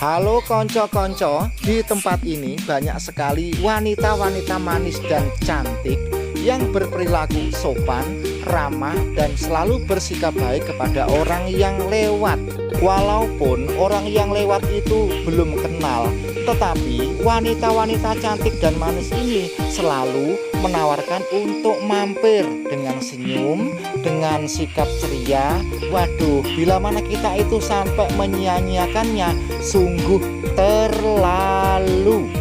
Halo konco-konco, di tempat ini banyak sekali wanita-wanita manis dan cantik yang berperilaku sopan, ramah, dan selalu bersikap baik kepada orang yang lewat. Walaupun orang yang lewat itu belum kenal, tetapi wanita-wanita cantik dan manis ini selalu menawarkan untuk mampir dengan senyum, dengan sikap ceria. Waduh, bila mana kita itu sampai menyia-nyiakannya, sungguh terlalu.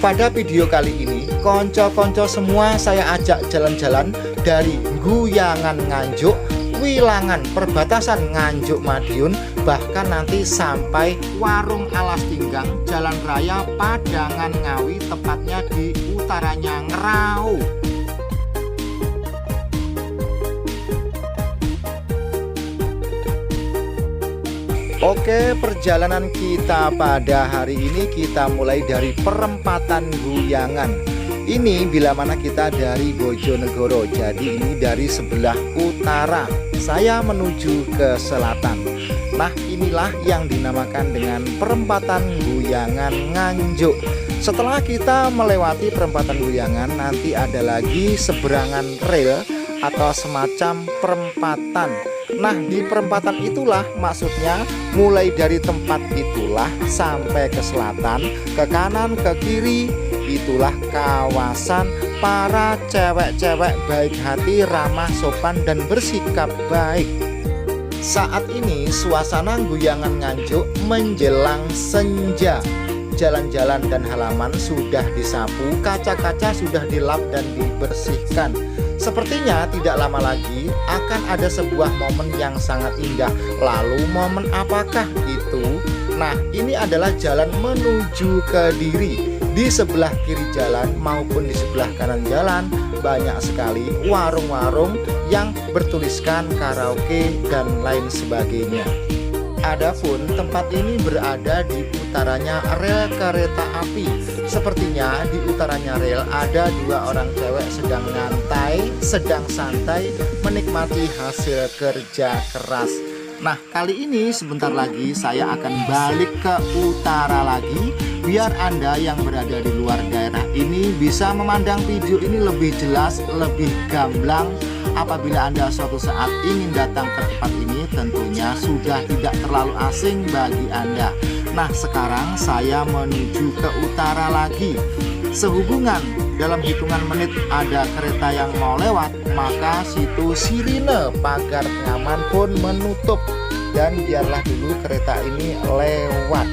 Pada video kali ini, konco-konco semua saya ajak jalan-jalan dari Guyangan Nganjuk, Wilangan perbatasan Nganjuk Madiun, bahkan nanti sampai Warung Alas Tinggang, Jalan Raya Padangan Ngawi, tepatnya di utaranya Ngerau. Oke, perjalanan kita pada hari ini kita mulai dari perempatan Guyangan. Ini bila mana kita dari Bojonegoro, jadi ini dari sebelah utara. Saya menuju ke selatan. Nah, inilah yang dinamakan dengan perempatan Guyangan Nganjuk. Setelah kita melewati perempatan Guyangan, nanti ada lagi seberangan rel atau semacam perempatan. Nah, di perempatan itulah maksudnya mulai dari tempat itulah sampai ke selatan, ke kanan, ke kiri, itulah kawasan para cewek-cewek baik hati, ramah, sopan, dan bersikap baik. Saat ini suasana Guyangan Nganjuk menjelang senja. Jalan-jalan dan halaman sudah disapu, kaca-kaca sudah dilap dan dibersihkan. Sepertinya tidak lama lagi akan ada sebuah momen yang sangat indah. Lalu momen apakah itu? Nah, ini adalah jalan menuju Kediri. Di sebelah kiri jalan maupun di sebelah kanan jalan banyak sekali warung-warung yang bertuliskan karaoke dan lain sebagainya. Adapun tempat ini berada di utaranya rel kereta api. Sepertinya di utaranya rel ada dua orang cewek sedang nyantai, sedang santai menikmati hasil kerja keras. Nah, kali ini sebentar lagi saya akan balik ke utara lagi, biar Anda yang berada di luar daerah ini bisa memandang video ini lebih jelas, lebih gamblang. Apabila Anda suatu saat ingin datang ke tempat ini, tentunya sudah tidak terlalu asing bagi Anda. Nah, sekarang saya menuju ke utara lagi. Sehubungan dalam hitungan menit ada kereta yang mau lewat, maka situ sirine pagar pengaman pun menutup. Dan biarlah dulu kereta ini lewat.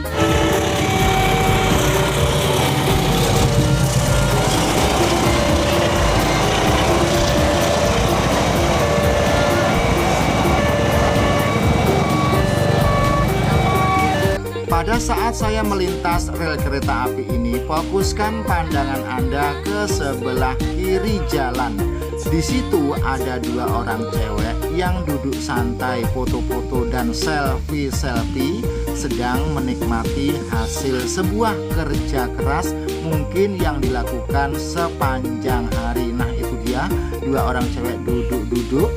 Pada saat saya melintas rel kereta api ini, fokuskan pandangan Anda ke sebelah kiri jalan. Di situ ada dua orang cewek yang duduk santai, foto-foto dan selfie-selfie, sedang menikmati hasil sebuah kerja keras mungkin yang dilakukan sepanjang hari. Nah, itu dia dua orang cewek duduk-duduk.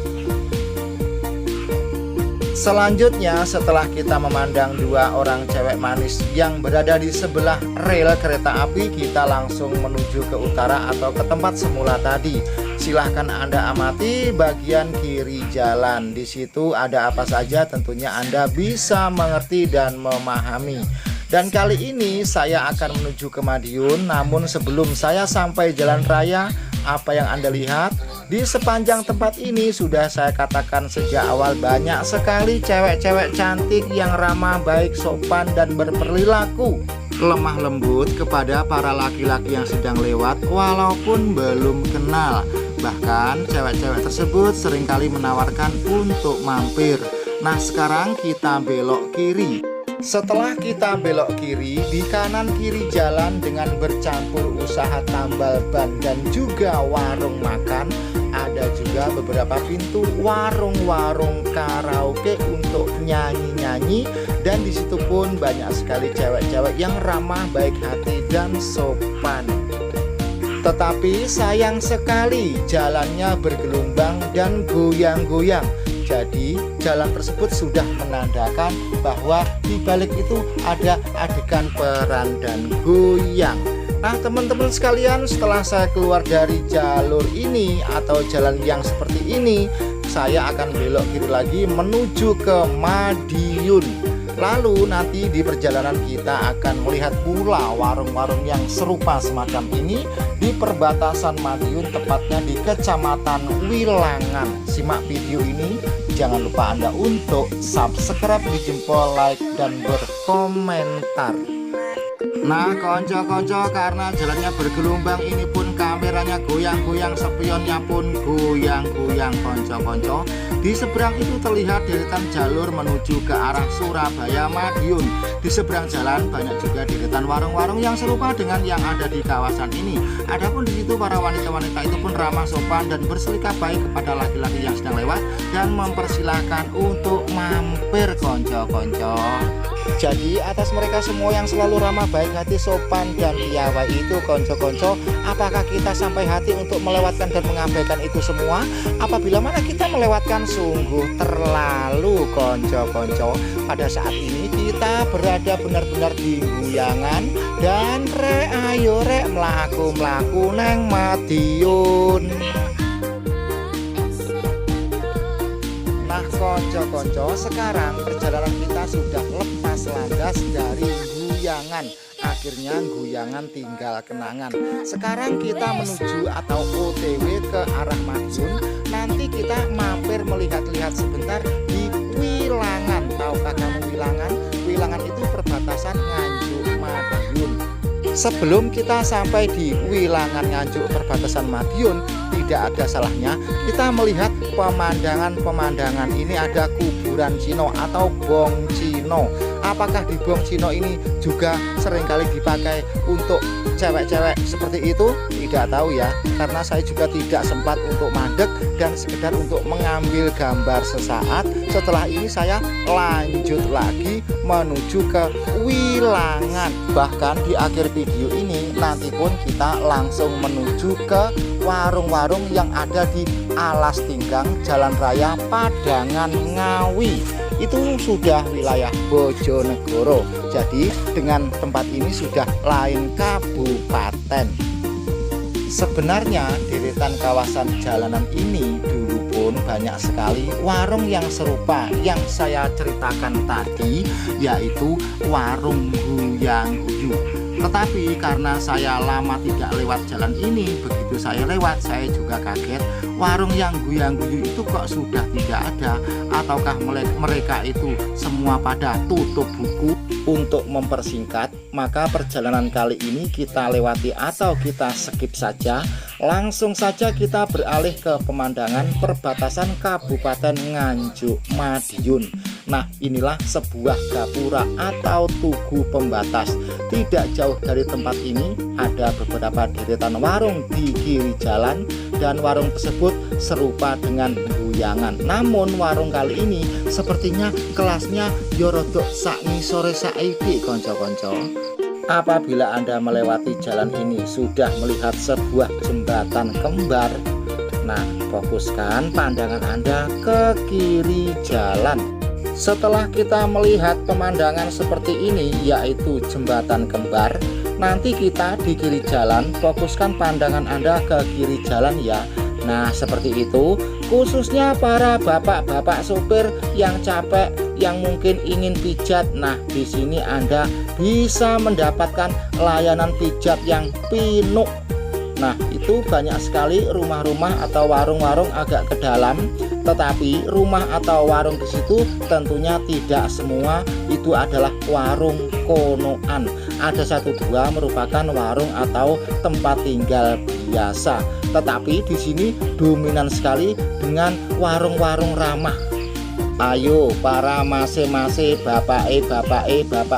Selanjutnya, setelah kita memandang dua orang cewek manis yang berada di sebelah rel kereta api, kita langsung menuju ke utara atau ke tempat semula tadi. Silahkan Anda amati bagian kiri jalan. Di situ ada apa saja, tentunya Anda bisa mengerti dan memahami. Dan kali ini saya akan menuju ke Madiun. Namun sebelum saya sampai jalan raya, apa yang Anda lihat? Di sepanjang tempat ini sudah saya katakan sejak awal, banyak sekali cewek-cewek cantik yang ramah, baik, sopan, dan berperilaku lemah lembut kepada para laki-laki yang sedang lewat walaupun belum kenal. Bahkan cewek-cewek tersebut seringkali menawarkan untuk mampir. Nah, sekarang kita belok kiri. Setelah kita belok kiri, di kanan kiri jalan dengan bercampur usaha tambal ban dan juga warung makan, ada juga beberapa pintu warung-warung karaoke untuk nyanyi-nyanyi, dan disitu pun banyak sekali cewek-cewek yang ramah, baik hati, dan sopan. Tetapi sayang sekali jalannya bergelombang dan goyang-goyang. Jadi jalan tersebut sudah menandakan bahwa di balik itu ada adegan peran dan goyang. Nah teman-teman sekalian, setelah saya keluar dari jalur ini atau jalan yang seperti ini, saya akan belok kiri lagi menuju ke Madiun. Lalu nanti di perjalanan kita akan melihat pula warung-warung yang serupa semacam ini di perbatasan Madiun, tepatnya di Kecamatan Wilangan. Simak video ini, jangan lupa Anda untuk subscribe, di jempol, like, dan berkomentar. Nah konco-konco, karena jalannya bergelombang ini pun kameranya goyang-goyang, spionnya pun goyang-goyang konco-konco. Di seberang itu terlihat deretan jalur menuju ke arah Surabaya Madiun. Di seberang jalan banyak juga deretan warung-warung yang serupa dengan yang ada di kawasan ini. Adapun di situ para wanita-wanita itu pun ramah, sopan, dan bersikap baik kepada laki-laki yang sedang lewat dan mempersilahkan untuk mampir konco-konco. Jadi atas mereka semua yang selalu ramah, baik hati, sopan, dan piawai itu konco-konco, apakah kita sampai hati untuk melewatkan dan mengabaikan itu semua? Apabila mana kita melewatkan, sungguh terlalu konco-konco. Pada saat ini kita berada benar-benar di Guyangan, dan rek ayo rek melaku neng Madiun. Nah konco-konco, sekarang perjalanan kita sudah lepas landas dari Guyangan. Akhirnya Guyangan tinggal kenangan. Sekarang kita menuju atau OTW ke arah Madiun. Nanti kita mampir melihat-lihat sebentar di Wilangan. Tahukah kamu Wilangan? Wilangan itu perbatasan Nganjuk Madiun. Sebelum kita sampai di Wilangan Nganjuk perbatasan Madiun, tidak ada salahnya kita melihat pemandangan ini. Ada kuburan Cino atau Bong Cino. Apakah di Bong Cino ini juga seringkali dipakai untuk cewek-cewek seperti itu? Tidak tahu ya, karena saya juga tidak sempat untuk mandek dan sekedar untuk mengambil gambar sesaat. Setelah ini saya lanjut lagi menuju ke Wilangan. Bahkan di akhir video ini nanti pun kita langsung menuju ke warung-warung yang ada di Alas Tinggang, Jalan Raya Padangan Ngawi. Itu sudah wilayah Bojonegoro. Jadi dengan tempat ini sudah lain kabupaten. Sebenarnya deretan kawasan jalanan ini dulu pun banyak sekali warung yang serupa yang saya ceritakan tadi, yaitu warung Guyang Guyu. Tetapi karena saya lama tidak lewat jalan ini, begitu saya lewat saya juga kaget, warung yang Guyang Guyu itu kok sudah tidak ada. Ataukah mereka itu semua pada tutup buku? Untuk mempersingkat, maka perjalanan kali ini kita lewati atau kita skip saja. Langsung saja kita beralih ke pemandangan perbatasan Kabupaten Nganjuk Madiun. Nah inilah sebuah gapura atau tugu pembatas. Tidak jauh dari tempat ini ada beberapa deretan warung di kiri jalan, dan warung tersebut serupa dengan Guyangan. Namun warung kali ini sepertinya kelasnya yorodok sakni sore saiki konco-konco. Apabila Anda melewati jalan ini sudah melihat sebuah jembatan kembar, nah fokuskan pandangan Anda ke kiri jalan. Setelah kita melihat pemandangan seperti ini, yaitu jembatan kembar, nanti kita di kiri jalan, fokuskan pandangan Anda ke kiri jalan ya. Nah seperti itu, khususnya para bapak-bapak sopir yang capek, yang mungkin ingin pijat. Nah di sini Anda bisa mendapatkan layanan pijat yang pinuk. Nah itu banyak sekali rumah-rumah atau warung-warung agak ke dalam, tetapi rumah atau warung di situ tentunya tidak semua itu adalah warung konoan. Ada satu dua merupakan warung atau tempat tinggal biasa, tetapi di sini dominan sekali dengan warung-warung ramah. Ayo para mase-mase, bapak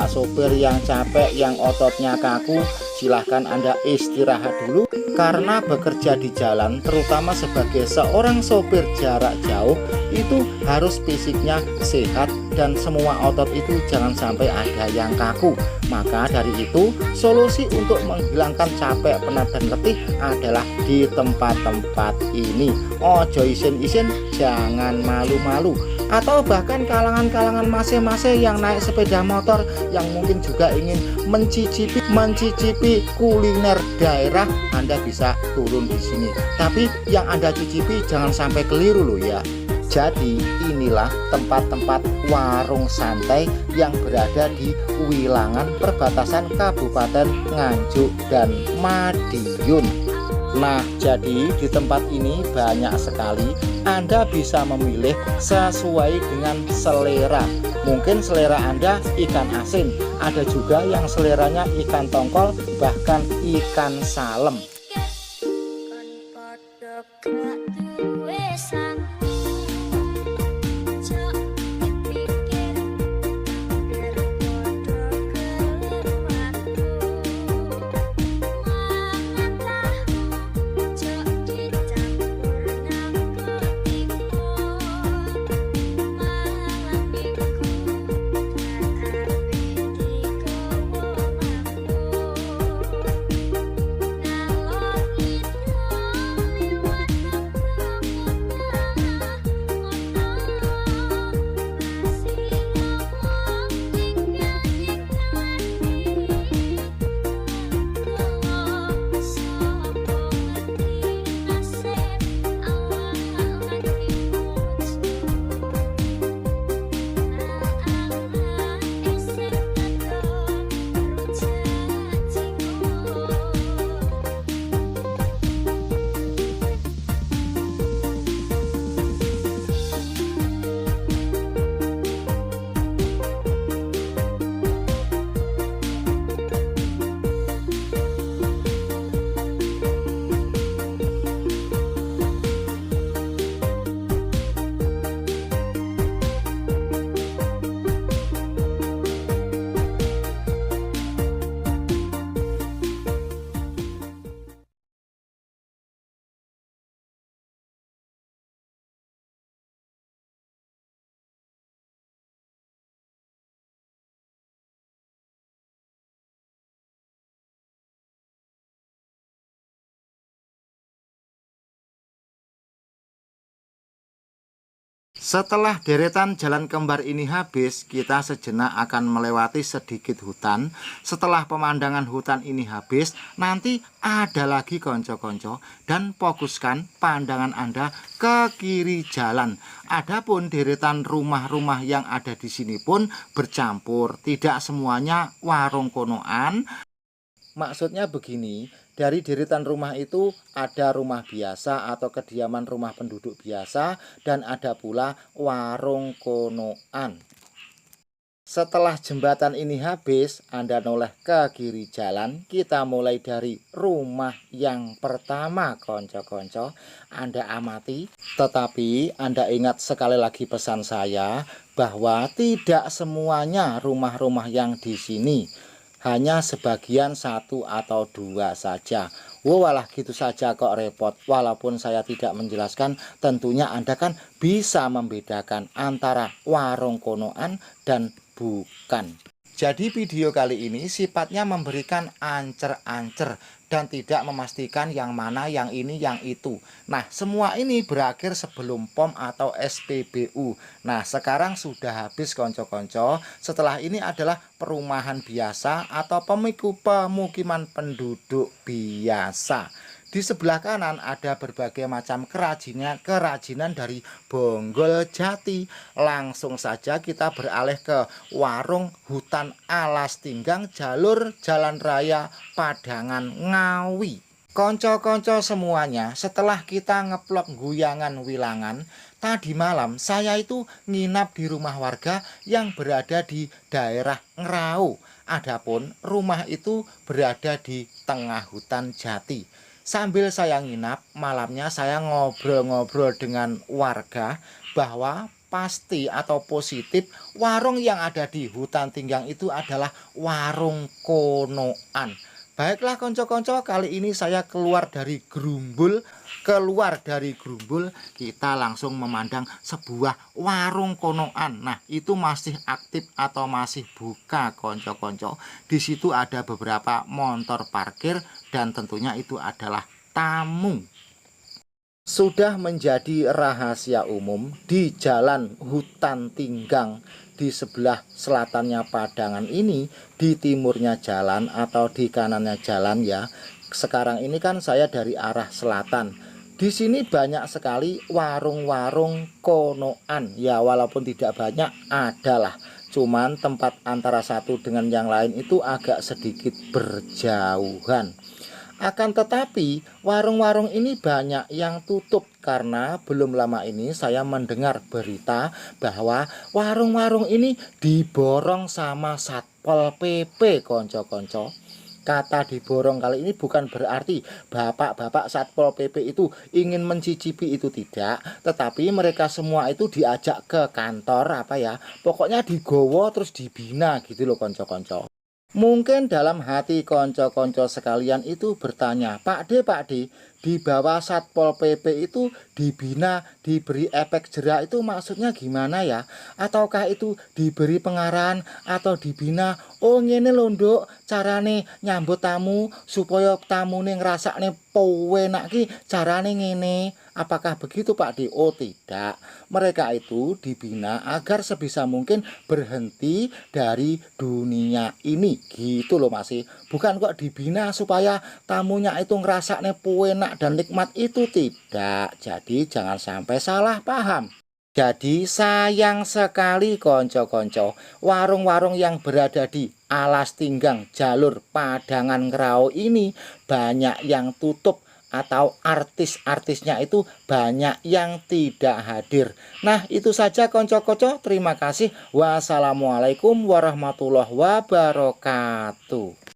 sopir yang capek, yang ototnya kaku, silahkan Anda istirahat dulu. Karena bekerja di jalan, terutama sebagai seorang sopir jarak jauh, itu harus fisiknya sehat dan semua otot itu jangan sampai ada yang kaku. Maka dari itu, solusi untuk menghilangkan capek, penat, dan letih adalah di tempat-tempat ini. Ojo isin-isin, jangan malu-malu. Atau bahkan kalangan-kalangan mase-mase yang naik sepeda motor yang mungkin juga ingin mencicipi kuliner daerah, Anda bisa turun di sini. Tapi yang Anda cicipi jangan sampai keliru loh ya. Jadi inilah tempat-tempat warung santai yang berada di Wilangan, perbatasan Kabupaten Nganjuk dan Madiun. Nah, jadi di tempat ini banyak sekali, Anda bisa memilih sesuai dengan selera. Mungkin selera Anda ikan asin, ada juga yang seleranya ikan tongkol, bahkan ikan salem. Setelah deretan jalan kembar ini habis, kita sejenak akan melewati sedikit hutan. Setelah pemandangan hutan ini habis, nanti ada lagi konco-konco, dan fokuskan pandangan Anda ke kiri jalan. Adapun deretan rumah-rumah yang ada di sini pun bercampur, tidak semuanya warung konoan. Maksudnya begini, dari deretan rumah itu ada rumah biasa atau kediaman rumah penduduk biasa, dan ada pula warung konoan. Setelah jembatan ini habis, Anda noleh ke kiri jalan. Kita mulai dari rumah yang pertama, konco-konco. Anda amati, tetapi Anda ingat sekali lagi pesan saya bahwa tidak semuanya rumah-rumah yang di sini, hanya sebagian satu atau dua saja. Walah gitu saja kok repot. Walaupun saya tidak menjelaskan, tentunya Anda kan bisa membedakan antara warung konoan dan bukan. Jadi video kali ini sifatnya memberikan ancer-ancer dan tidak memastikan yang mana, yang ini, yang itu. Nah, semua ini berakhir sebelum POM atau SPBU. Nah, sekarang sudah habis konco-konco. Setelah ini adalah perumahan biasa atau pemukiman penduduk biasa. Di sebelah kanan ada berbagai macam kerajinan dari Bonggol Jati. Langsung saja kita beralih ke warung Hutan Alas Tinggang, jalur Jalan Raya Padangan Ngawi. Konco-konco semuanya, setelah kita ngeplok Guyangan Wilangan, tadi malam saya itu nginap di rumah warga yang berada di daerah Ngerau. Adapun rumah itu berada di tengah hutan jati. Sambil saya nginap, malamnya saya ngobrol-ngobrol dengan warga bahwa pasti atau positif warung yang ada di hutan Tinggang itu adalah warung konoan. Baiklah konco-konco, kali ini saya keluar dari gerumbul. Kita langsung memandang sebuah warung konoan. Nah, itu masih aktif atau masih buka konco-konco. Di situ ada beberapa motor parkir dan tentunya itu adalah tamu. Sudah menjadi rahasia umum di jalan hutan Tinggang, di sebelah selatannya Padangan ini, di timurnya jalan atau di kanannya jalan ya. Sekarang ini kan saya dari arah selatan. Di sini banyak sekali warung-warung konoan. Ya walaupun tidak banyak, adalah. Cuman tempat antara satu dengan yang lain itu agak sedikit berjauhan. Akan tetapi warung-warung ini banyak yang tutup karena belum lama ini saya mendengar berita bahwa warung-warung ini diborong sama Satpol PP konco-konco. Kata diborong kali ini bukan berarti bapak-bapak Satpol PP itu ingin mencicipi, itu tidak, tetapi mereka semua itu diajak ke kantor pokoknya digowo terus dibina gitu loh konco-konco. Mungkin dalam hati konco-konco sekalian itu bertanya, Pak D, di bawah Satpol PP itu dibina, diberi efek jerak itu maksudnya gimana ya? Ataukah itu diberi pengarahan atau dibina? Oh ngene lho nduk, carane nyambut tamu supaya tamune ngrasakne penak ki carane ngene. Apakah begitu Pak D? Oh tidak, mereka itu dibina agar sebisa mungkin berhenti dari dunia ini gitu loh masih. Bukan kok dibina supaya tamunya itu ngerasaknya enak dan nikmat, itu tidak. Jadi jangan sampai salah paham. Jadi sayang sekali konco-konco, warung-warung yang berada di alas Tinggang jalur Padangan Ngrao ini banyak yang tutup atau artis-artisnya itu banyak yang tidak hadir. Nah itu saja konco-konco, terima kasih. Wassalamualaikum warahmatullahi wabarakatuh.